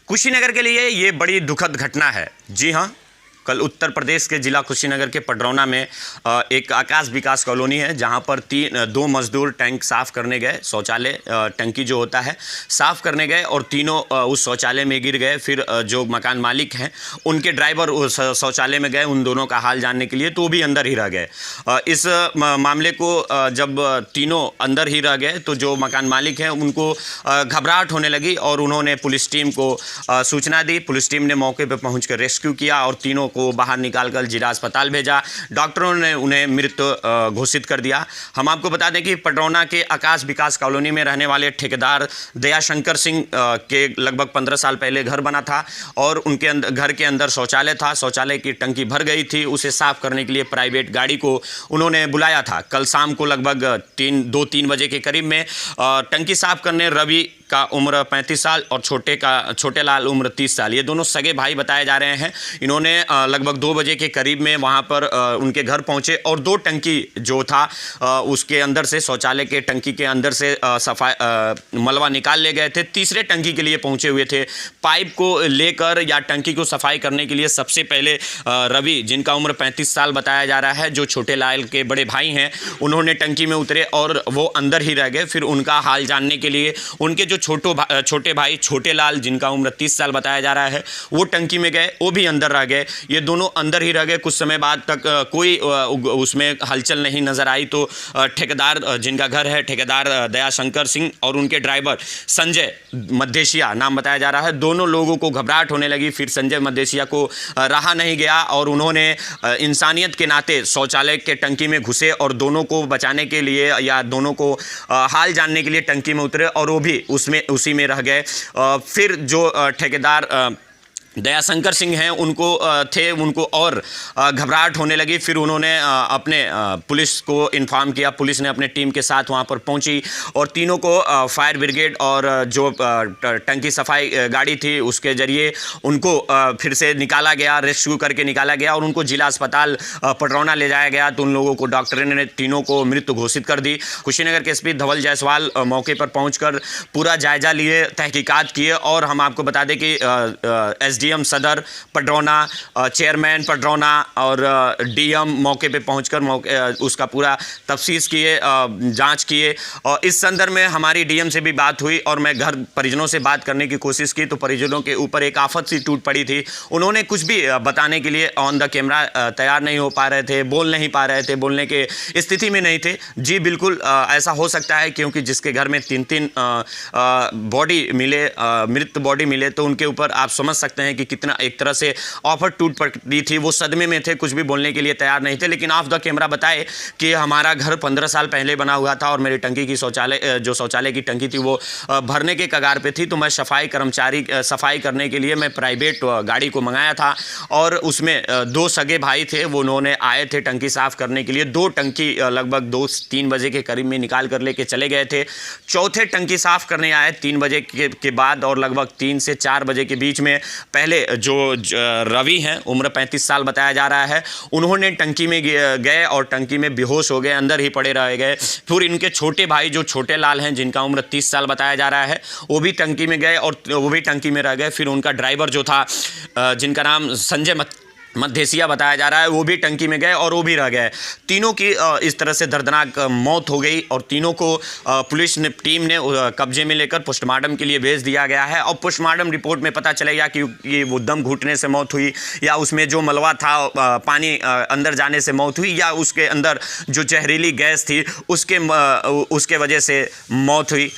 कुशीनगर के लिए ये बड़ी दुखद घटना है। जी हाँ, कल उत्तर प्रदेश के ज़िला कुशीनगर के पडरौना में एक आकाश विकास कॉलोनी है, जहां पर दो मजदूर टैंक साफ़ करने गए, शौचालय टंकी जो होता है साफ़ करने गए और तीनों उस शौचालय में गिर गए। फिर जो मकान मालिक हैं उनके ड्राइवर उस शौचालय में गए उन दोनों का हाल जानने के लिए, तो भी अंदर ही रह गए। इस मामले को जब तीनों अंदर ही रह गए तो जो मकान मालिक हैं उनको घबराहट होने लगी और उन्होंने पुलिस टीम को सूचना दी। पुलिस टीम ने मौके पर पहुँचकर रेस्क्यू किया और तीनों को बाहर निकालकर जिला अस्पताल भेजा। डॉक्टरों ने उन्हें मृत घोषित कर दिया। हम आपको बता दें कि पडरौना के आकाश विकास कॉलोनी में रहने वाले ठेकेदार दयाशंकर सिंह के लगभग 15 साल पहले घर बना था और उनके घर के अंदर शौचालय था। शौचालय की टंकी भर गई थी, उसे साफ करने के लिए प्राइवेट गाड़ी को उन्होंने बुलाया था। कल शाम को लगभग 2-3 बजे के करीब में टंकी साफ करने रवि का उम्र 35 साल और छोटे लाल उम्र 30 साल, ये दोनों सगे भाई बताए जा रहे हैं। इन्होंने लगभग 2 बजे के करीब में वहां पर उनके घर पहुंचे और 2 टंकी जो था उसके अंदर से, शौचालय के टंकी के अंदर से सफाई मलबा निकाल ले गए थे। तीसरे टंकी के लिए पहुंचे हुए थे। पाइप को लेकर या टंकी को सफाई करने के लिए सबसे पहले रवि, जिनका उम्र 35 साल बताया जा रहा है, जो छोटे लाल के बड़े भाई हैं, उन्होंने टंकी में उतरे और वो अंदर ही रह गए। फिर उनका हाल जानने के लिए उनके जो छोटे भाई छोटे लाल, जिनका उम्र 30 साल बताया जा रहा है, वो टंकी में गए, वो भी अंदर रह गए। ये दोनों अंदर ही रह गए। कुछ समय बाद तक कोई उसमें हलचल नहीं नजर आई तो ठेकेदार, जिनका घर है ठेकेदार दयाशंकर सिंह, और उनके ड्राइवर संजय मद्धेशिया नाम बताया जा रहा है, दोनों लोगों को घबराहट होने लगी। फिर संजय मद्धेशिया को रहा नहीं गया और उन्होंने इंसानियत के नाते शौचालय के टंकी में घुसे और दोनों को बचाने के लिए या दोनों को हाल जानने के लिए टंकी में उतरे और वो भी उसी में रह गए। फिर जो ठेकेदार दयाशंकर सिंह हैं उनको और घबराहट होने लगी। फिर उन्होंने अपने पुलिस को इन्फॉर्म किया। पुलिस ने अपने टीम के साथ वहां पर पहुंची और तीनों को फायर ब्रिगेड और जो टंकी सफाई गाड़ी थी उसके जरिए उनको फिर से निकाला गया, रेस्क्यू करके निकाला गया और उनको जिला अस्पताल पडरौना ले जाया गया। तो उन लोगों को डॉक्टर ने तीनों को मृत घोषित कर दी। कुशीनगर के एसपी धवल जायसवाल मौके पर पहुँचकर पूरा जायजा लिए, तहकीकात किए और हम आपको बता दें कि एसडीएम सदर पडरौना, चेयरमैन पडरौना और डीएम मौके पे पहुंचकर उसका पूरा तफ्तीश किए, जांच किए। और इस संदर्भ में हमारी डीएम से भी बात हुई और मैं घर परिजनों से बात करने की कोशिश की तो परिजनों के ऊपर एक आफत सी टूट पड़ी थी। उन्होंने कुछ भी बताने के लिए ऑन द कैमरा तैयार नहीं हो पा रहे थे, बोल नहीं पा रहे थे, बोलने के स्थिति में नहीं थे। जी बिल्कुल ऐसा हो सकता है, क्योंकि जिसके घर में 3-3 बॉडी मिले, मृत बॉडी मिले, तो उनके ऊपर आप समझ सकते हैं कि कितना एक तरह से ऑफर टूट पड़ी थी। वो सदमे में थे, कुछ भी बोलने के लिए तैयार नहीं थे, लेकिन ऑफ द कैमरा बताए कि हमारा घर 15 साल पहले बना हुआ था और मेरी टंकी की शौचालय की टंकी थी वो भरने के कगार पे थी। तो मैं सफाई करने के लिए मैं प्राइवेट गाड़ी को मंगाया था और उसमें 2 सगे भाई थे, वो उन्होंने आए थे टंकी साफ करने के लिए। 2 टंकी लगभग 2-3 बजे के करीब में निकाल कर लेके चले गए थे। चौथे टंकी साफ करने आए 3 बजे के बाद और लगभग 3 से 4 बजे के बीच में पहले जो रवि हैं, उम्र 35 साल बताया जा रहा है, उन्होंने टंकी में गए और टंकी में बेहोश हो गए, अंदर ही पड़े रह गए। फिर इनके छोटे भाई जो छोटे लाल हैं, जिनका उम्र 30 साल बताया जा रहा है, वो भी टंकी में गए और वो भी टंकी में रह गए। फिर उनका ड्राइवर जो था, जिनका नाम संजय मद्धेशिया बताया जा रहा है, वो भी टंकी में गए और वो भी रह गए। तीनों की इस तरह से दर्दनाक मौत हो गई और तीनों को पुलिस टीम ने कब्जे में लेकर पोस्टमार्टम के लिए भेज दिया गया है। और पोस्टमार्टम रिपोर्ट में पता चलेगा कि ये वो दम घुटने से मौत हुई या उसमें जो मलबा था पानी अंदर जाने से मौत हुई या उसके अंदर जो जहरीली गैस थी उसके वजह से मौत हुई।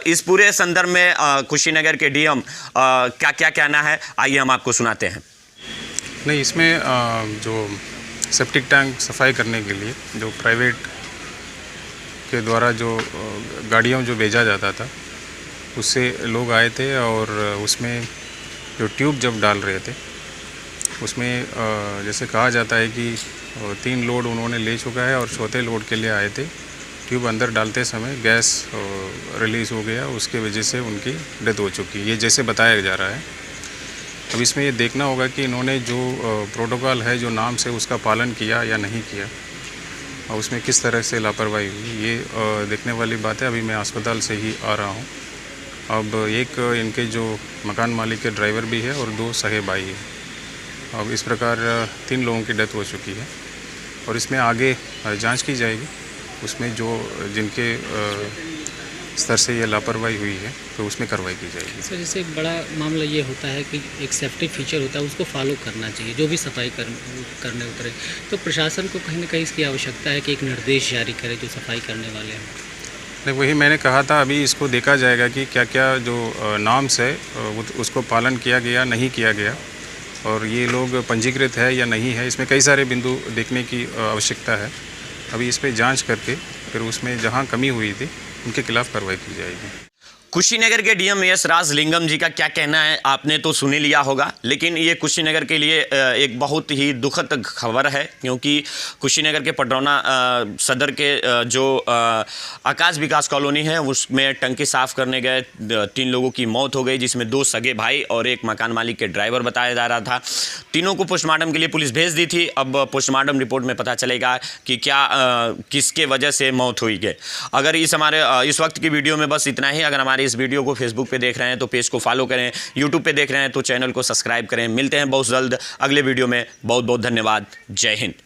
इस पूरे संदर्भ में कुशीनगर के डीएम क्या कहना है, आइए हम आपको सुनाते हैं। नहीं, इसमें जो सेप्टिक टैंक सफाई करने के लिए जो प्राइवेट के द्वारा जो गाड़ियों जो भेजा जाता था, उससे लोग आए थे और उसमें जो ट्यूब जब डाल रहे थे उसमें जैसे कहा जाता है कि 3 लोड उन्होंने ले चुका है और चौथे लोड के लिए आए थे। ट्यूब अंदर डालते समय गैस रिलीज़ हो गया, उसके वजह से उनकी डेथ हो चुकी है, ये जैसे बताया जा रहा है। अब इसमें ये देखना होगा कि इन्होंने जो प्रोटोकॉल है, जो नाम से उसका पालन किया या नहीं किया और उसमें किस तरह से लापरवाही हुई, ये देखने वाली बात है। अभी मैं अस्पताल से ही आ रहा हूँ अब एक इनके जो मकान मालिक के ड्राइवर भी है और 2 सगे भाई है। अब इस प्रकार 3 लोगों की डेथ हो चुकी है और इसमें आगे जांच की जाएगी। उसमें जो जिनके स्तर से ये लापरवाही हुई है तो उसमें कार्रवाई की जाएगी। सर, जैसे एक बड़ा मामला ये होता है कि एक सेफ्टी फीचर होता है, उसको फॉलो करना चाहिए जो भी सफाई करने उतरे। तो प्रशासन को कहीं ना कहीं इसकी आवश्यकता है कि एक निर्देश जारी करे जो सफाई करने वाले हैं। नहीं, वही मैंने कहा था, अभी इसको देखा जाएगा कि क्या क्या जो नॉर्म्स है उसको पालन किया गया नहीं किया गया और ये लोग पंजीकृत है या नहीं है। इसमें कई सारे बिंदु देखने की आवश्यकता है। अभी इस पर जाँच करके फिर उसमें जहाँ कमी हुई थी उनके खिलाफ कार्रवाई की जाएगी। कुशीनगर के डीएम एस राजलिंगम जी का क्या कहना है आपने तो सुन ही लिया होगा, लेकिन ये कुशीनगर के लिए एक बहुत ही दुखद खबर है, क्योंकि कुशीनगर के पडरौना सदर के जो आकाश विकास कॉलोनी है उसमें टंकी साफ करने गए 3 लोगों की मौत हो गई, जिसमें 2 सगे भाई और एक मकान मालिक के ड्राइवर बताया जा रहा था। तीनों को पोस्टमार्टम के लिए पुलिस भेज दी थी। अब पोस्टमार्टम रिपोर्ट में पता चलेगा कि क्या किसके वजह से मौत हुई है। अगर इस वक्त की वीडियो में बस इतना ही। अगर हमारे इस वीडियो को फेसबुक पे देख रहे हैं तो पेज को फॉलो करें, यूट्यूब पे देख रहे हैं तो चैनल को सब्सक्राइब करें। मिलते हैं बहुत जल्द अगले वीडियो में। बहुत बहुत धन्यवाद। जय हिंद।